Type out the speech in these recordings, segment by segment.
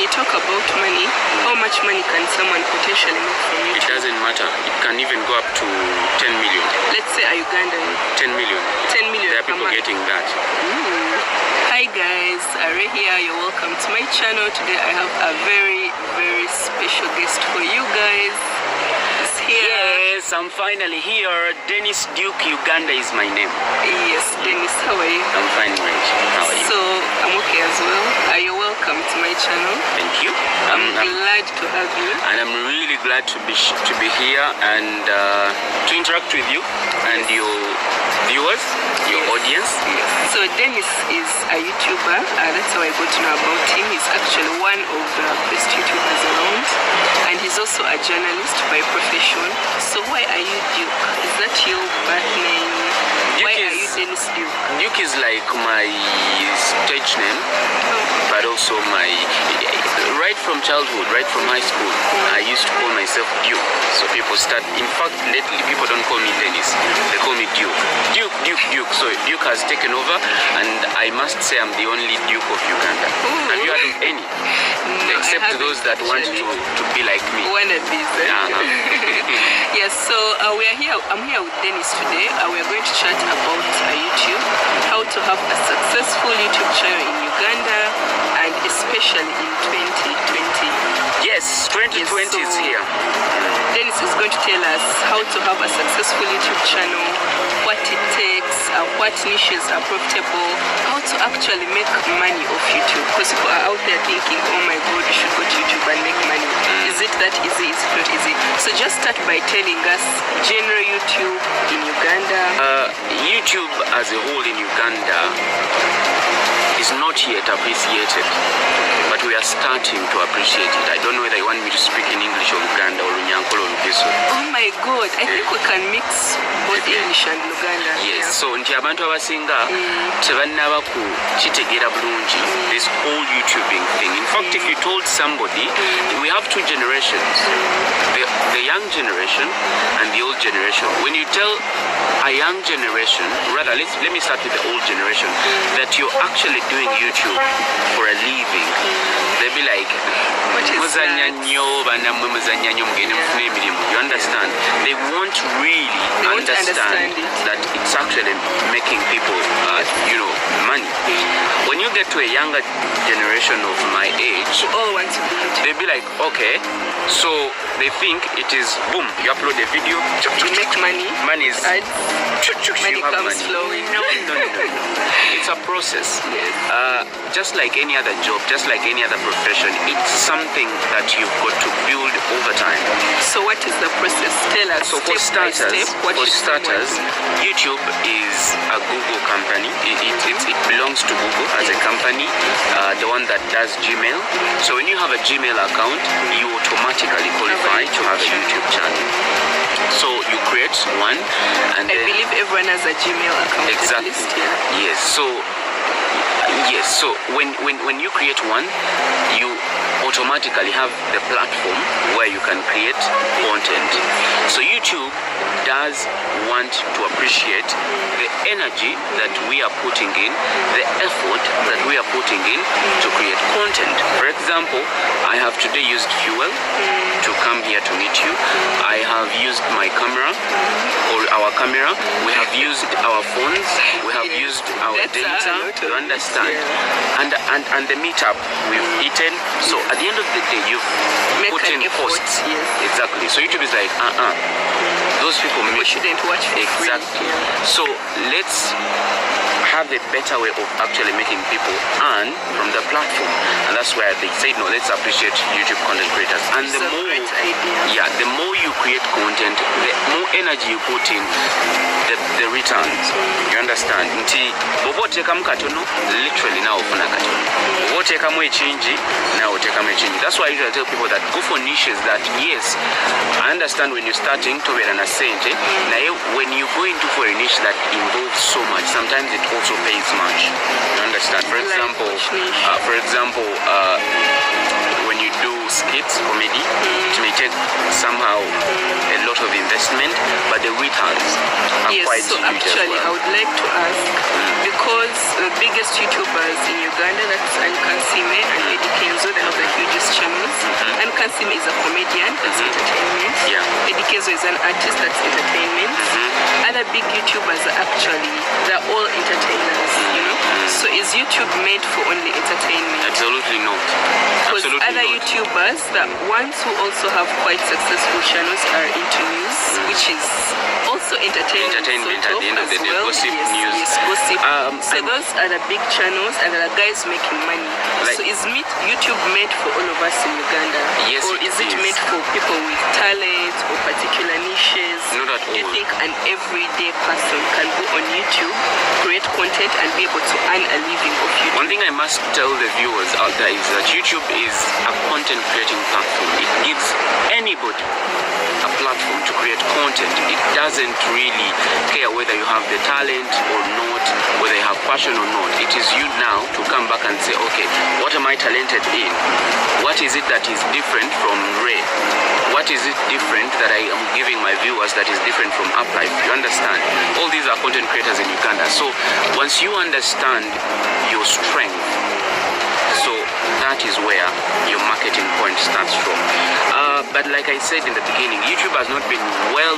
you talk about money, how much money can someone potentially make from YouTube? It doesn't matter. It can even go up to 10 million. Let's say a Ugandan. 10 million. 10 million. There are people getting that. Hi guys, Are here. You're welcome to my channel. Today I have a very, very special guest for you guys. He's here. Yes, I'm finally here. Dennis Duke, Uganda is my name. Yes, Dennis, how are you? I'm fine, Rach. How are you? So, I'm okay as well. You're welcome to my channel. Thank you. I'm glad to have you. And I'm really glad to be here and to interact with you and your viewers, your audience. Yes. So Dennis is a YouTuber. That's how I got to know about him. He's actually one of the best YouTubers around, and he's also a journalist by profession. So why are you Duke? Is that your birth name? Why are you Dennis Duke? Duke is like my stage name, but also my... Right from childhood, right from high school, I used to call myself Duke. So people start... In fact, lately, people don't call me Dennis. They call me Duke. Duke, Duke, Duke. So Duke has taken over, and I must say I'm the only Duke of Uganda. Have you heard of any? No, except those that want to be like me. One of these. Yes, so we are here. I'm here with Dennis today. We are going to chat about YouTube, how to have a successful YouTube channel in Uganda, and especially in 2020. Yes, 2020 is here. Dennis is going to tell us how to have a successful YouTube channel, what it takes, what niches are profitable, how to actually make money off YouTube. Because people are out there thinking, oh my god, you should go to YouTube and make money. Is it that easy? Is it not easy? So just start by telling us general YouTube in Uganda. YouTube as a whole in Uganda is not yet appreciated, but we are starting to appreciate it. I don't know whether you want me to speak in English or Luganda or Runyankolo or Lugiso. Oh my god, I think we can mix both English and Luganda. Yes, yeah. So nti abantu abasinga tebannaba ku kitegera bulungi this whole YouTubing thing. In fact, if you told somebody, we have two generations, the young generation and the old generation. When you tell a young generation, rather let me start with the old generation, that you're actually doing YouTube for a living, they'll be like, you understand? They won't really understand that it's actually making people money. When you get to a younger generation of my age, they'll be like, okay, so they think it is boom, you upload a video, you make money, money is money comes flowing. No. It's a process. Just like any other job, just like any other profession, it's something that you've got to build over time. So what is the process? Tell us. So for starters, YouTube is a Google company. It belongs to Google as a company, the one that does Gmail. So when you have a Gmail account, you automatically qualify to have a YouTube channel. So you create one, and I believe everyone has a Gmail account. Exactly. Yes. So when you create one, you automatically have the platform where you can create content. So YouTube does want to appreciate the energy that we are putting in, the effort that we are putting in to create content. For example, I have today used fuel to come here to meet you. I have used my camera, or our camera. We have used our phones. We have used our data. You understand? And the meetup we've eaten. So at the end of the day, you've put in costs. Yes. Exactly. So YouTube is like, those people shouldn't watch for exactly. Free. So let's have a better way of actually making people earn from the platform, and that's where they say, no, let's appreciate YouTube content creators. And the more you create content, the more energy you put in, the returns. You understand? Nti bobo otekamu katono, literally now ofuna katono. Bobo otekamu echinji, now otekamu echinji. That's why I usually tell people that go for niches that, yes, I understand when you're starting to be an sente. Now when you go into for a niche that involves so much, sometimes it also pays much. You understand? For example, when you do skits, comedy, it may take somehow a lot of investment, but the returns are quite so huge actually, as well. I would like to ask, because the biggest YouTubers in Uganda, that's Ankansime and Eddie Kenzo, they have the hugest Kasim is a comedian, that's entertainment. Yeah. Eddie Kenzo is an artist, that's entertainment. Other big YouTubers are actually, they're all entertainers, you know. So is YouTube made for only entertainment? Absolutely not. Because Absolutely other not. YouTubers, the ones who also have quite successful channels are into news, which is also entertainment At the end of the day, well. gossip news. Yes, gossip. So I'm- those are the big channels and the guys making money. Like- So is YouTube made for all of us in Uganda? Yes, Or it is it is. made for people with talent or particular niches? Not at Do you all. think an everyday person can go on YouTube, create content and be able to earn a living of YouTube? One thing I must tell the viewers out there is that YouTube is a content creating platform. It gives anybody a platform to create content. It doesn't really care whether you have the talent or not, whether you have passion or not. It is you now to come back and say, okay, what am I talented in? What is it that is different from Ray? What is it different that I am giving my viewers that is different from Uplife? You understand? All these are content creators in Uganda. So once you understand your strength, so that is where your marketing point starts from. But like I said in the beginning, YouTube has not been well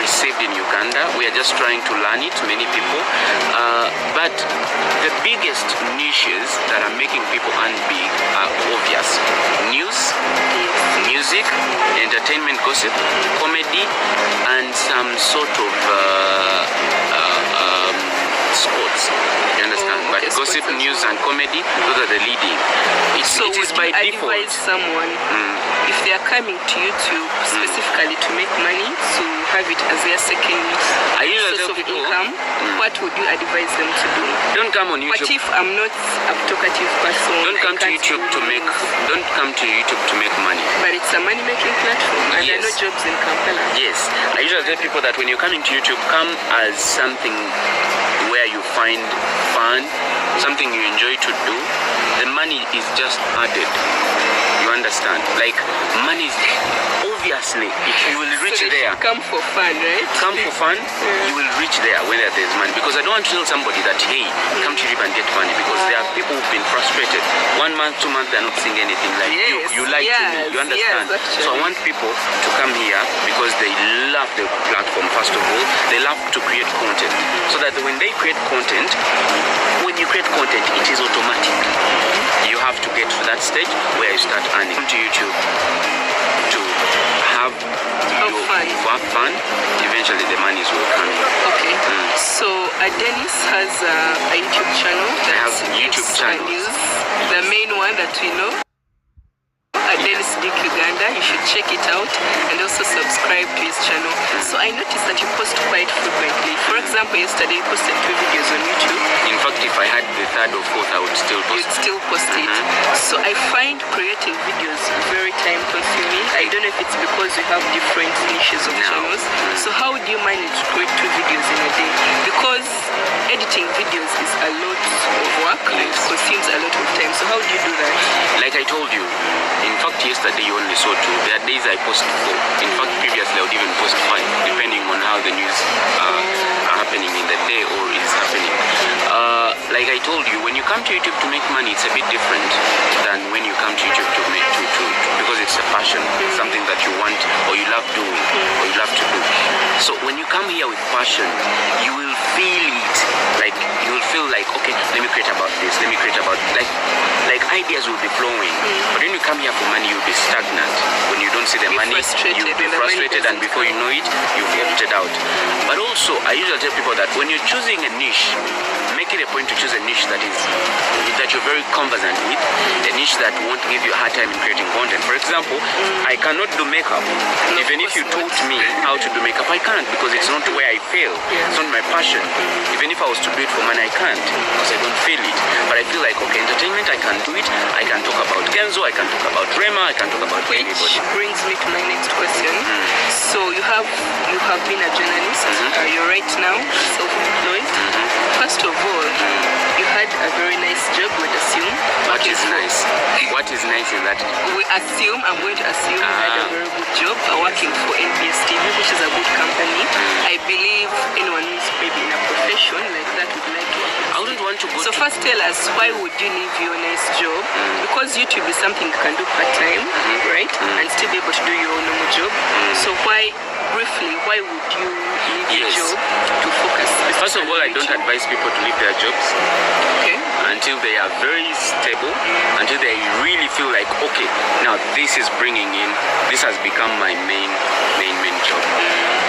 received in Uganda. We are just trying to learn it, many people. But the biggest niches that are making people earn big are obvious. News, music, entertainment, gossip, comedy, and some sort of sports. You understand? Oh, okay, But gossip, sports as news, well. and comedy, those are the leading. So It is would by you default. advise someone if they are coming to YouTube specifically to make money, to have it as their second I usually source tell of people, income, what would you advise them to do? don't come on What YouTube. if I'm not a talkative person? Don't come I to can't YouTube do to make. things, Don't come to YouTube to make money. But it's a money-making platform, and there are no Yes. jobs in Kampala. Yes, I usually tell people that when you're coming to YouTube, come as something where you find fun, something you enjoy to do. The money is just added. You understand? Like money is obviously if you will reach So they there. should come for fun, right? Come for fun, you will reach there when there's money. Because I don't want to tell somebody that, hey, come to YouTube and get money. Because there are people who've been frustrated. 1 month, 2 months, they're not seeing anything. Like Yes, you lied to me. You yes, understand? yes, actually. So I want people to come here because they love the platform, first of all. They love to create content. So that when they create content, when you create content, it is automatic. You have to get to that stage where you start earning. Come to YouTube to have fun. Eventually the monies will come in. Okay. So Dennis has a YouTube channel. I have that YouTube gives channels. news, the main one that we know. Dennis Dick Uganda, you should check it out and also subscribe to his channel. So I noticed that you post quite frequently. For example, yesterday you posted 2 videos on YouTube. In fact, if I had the third or fourth, I would still post. You'd still post it. So I find creating videos very time consuming. I don't know if it's because you have different niches of No. channels. So how do you manage to create 2 videos in a day? Because editing videos is a lot of work and it consumes a lot of time. So how do you do that? Like I told you, in fact, yesterday you only saw 2. There are days I post 4. In fact, previously I would even post 5, depending on how the news are happening in the day or is happening. Like I told you, when you come to YouTube to make money, it's a bit different than when you come to YouTube to make because it's a passion, something that you want or you love doing or you love to do. So when you come here with passion, you will feel it. Like you will feel like, okay, let me create about this, let me create about like ideas will be flowing. But when you come here for money, you'll be stagnant. When you don't see the money, you'll be frustrated, and before you know it, you've opted out. But also, I usually tell people that when you're choosing a niche, make it a point to choose a niche that you're very conversant with, a niche that won't give you a hard time in creating content. For example, I cannot do makeup. Even if you taught me how to do makeup, I can't because it's not where I feel. It's not my passion. Even if I was to do it for money, I can't because I don't feel it. But I feel like, okay, entertainment, I can do it. I can talk about Kenzo, I can talk about Rema, I can talk about anybody. Which brings me to my next question. So you have been a journalist. You're right now self-employed. First of all, you had a very nice job, we'd assume. What is nice? What is nice is that I'm going to assume you had a very good job working for NBS TV, which is a good company. I believe anyone who's maybe in a profession like that would like to work with I wouldn't want to go So to first tell us, why would you leave your nice job? Because because YouTube is something you can do part-time, right? And still be able to do your normal job. So briefly, why would you leave your job to focus? First of all, I don't advise people to leave their jobs. Okay. Until they are very stable, until they really feel like, okay, now this is bringing in, this has become my main job.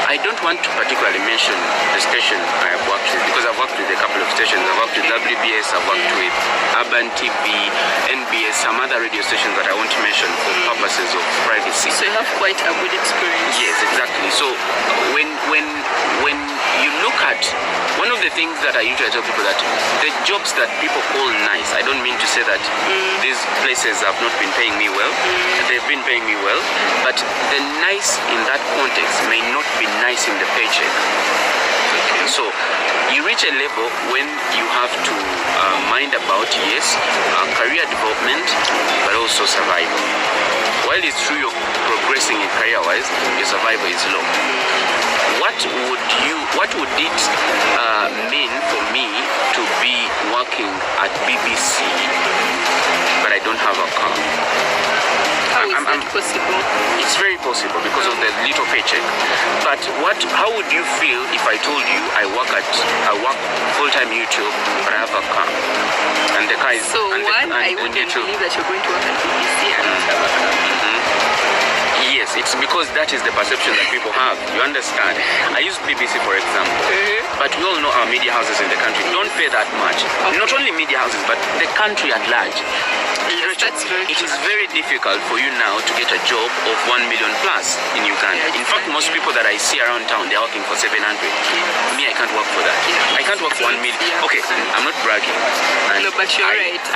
I don't want to particularly mention the station I have worked with, because I've worked with a couple of stations. I've worked with WBS, I've worked with Urban TV, NBS, some other radio stations that I won't mention for purposes of privacy. So you have quite a good experience. Yes, exactly. So when you look at, one of the things that I usually tell people, that the jobs that people call nice, I don't mean to say that these places have not been paying me well. They've been paying me well, but the nice in that context may not be nice in the paycheck. So you reach a level when you have to mind about, yes, career development, but also survival. While it's true you're progressing in career-wise, your survival is low. What would it mean for me to be working at BBC, but I don't have a car? How is that possible? It's very possible because of the little paycheck. But how would you feel if I told you I work full-time YouTube, but I have a car? And the car is... So I wouldn't believe that you're going to work at BBC and not have a car. Yes, it's because that is the perception that people have. You understand? I use BBC for example, but we all know our media houses in the country don't pay that much. Not only media houses, but the country at large. It is very difficult for you now to get a job of 1 million plus in Uganda. In fact, most people that I see around town, they're working for 700. Me, I can't work for that. I can't work for 1 million. Okay, I'm not bragging. No, but you're right.